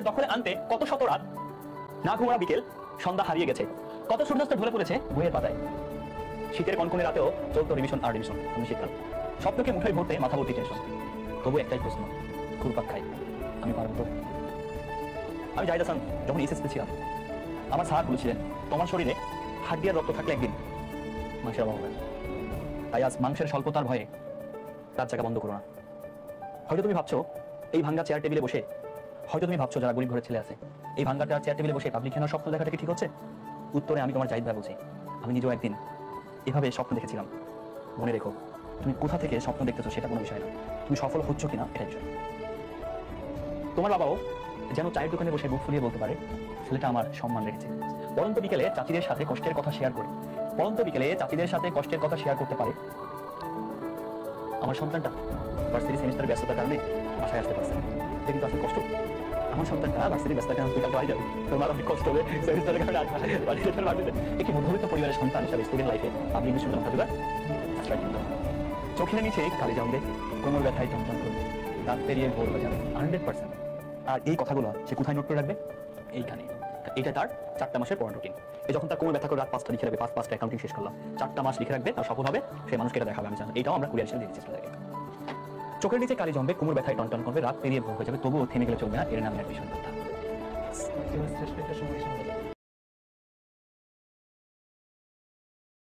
দখলে আনতে কত শত রাত, না ঘুমোরা বিকেল, সন্ধ্যা হারিয়ে গেছে, কত সূর্যাস্ত ঢলে পড়েছে বইয়ের পাতায়। শীতের কনকনে রাতেও চলতো রিভিশন আর রিভিশন। আমি শীতকাল স্বপ্নকে মুঠোয় ভরতে মাথা ভর্তি টেনশন। তবু একটাই প্রশ্ন, ঘুরপাক খাই আমি পারবো তো? আমি জাহিদ হাসান যখন এসএসসি ছিলাম, আমার স্যার বলেছিলেন তোমার শরীরে হাড্ডি আর রক্ত থাকলে একদিন মাংসের অভাব হবে। তাই আজ মাংসের স্বল্পতার ভয়ে রাত জায়গা বন্ধ করো না। হয়তো তুমি ভাবছো এই ভাঙ্গা চেয়ার টেবিলে বসে, হয়তো তুমি ভাবছো যারা গরিব ঘরের ছেলে আছে, এই ভাঙ্গা চেয়ার টেবিলে বসে পাবলিক খেলার স্বপ্ন দেখাটা কি ঠিক হচ্ছে? উত্তরে আমি তোমার জাহিদ ভাই বলছি, আমি নিজেও একদিন এভাবে স্বপ্ন দেখেছিলাম। মনে রেখো, তুমি কোথা থেকে স্বপ্ন দেখতেছো সেটা কোনো বিষয় না, তুমি সফল হচ্ছ কিনা এটাই বিষয়। তোমার বাবাও যেন চায়ের দোকানে বসে বুক ফুলিয়ে বলতে পারে ছেলেটা আমার সম্মান রেখেছে। পরন্ত বিকেলে চাচিদের সাথে কষ্টের কথা শেয়ার করে, পরন্ত বিকেলে চাচিদের সাথে কষ্টের কথা শেয়ার করতে পারে আমার সন্তানটা ভার্সিটি সেমিস্টারের ব্যস্ততার কারণে বাসায় আসতে পারছে না। এটা কিন্তু আসলে কষ্ট। আমার সন্তানটা ভার্সিটি ব্যস্ততার কারণে হসপিটাল পাওয়া যাবে, তোমার অনেক কষ্ট হবে সেমিস্টারের কারণে একটি মধ্যবিত্ত পরিবারের সন্তান হিসাবে স্টুডেন্ট লাইফে আপনি বিশ্ববিদ্যালয় থাকবে চোখের নিচে কালি জমবে, কোমর ব্যথায় টনটন করবে, রাত পেরিয়ে ভোর হয়ে যাবে 100%। আর এই কথাগুলো সে কোথায় নোট করে রাখবে? এইখানে। এটা তার 4টা মাসের পড়ার রুটিন। এই যখন তার কোমর ব্যথা করে রাত 5টা লিখে রাখবে, 5 অ্যাকাউন্টিং শেষ করলাম, 4টা মাস লিখে রাখবে, তার সফল হবে, সে মানুষকে এটা দেখাবে। আমি জানি এটাও আমরা কুরিয়ার হিসেবে দিয়ে দিচ্ছি। চোখের নিচে কালি জমবে, কোমর ব্যথায় টনটন করবে, রাত পেরিয়ে ভোর হয়ে যাবে, তবুও থেমে গেলে চলবে না, এর নামে অ্যাডমিশন কথা।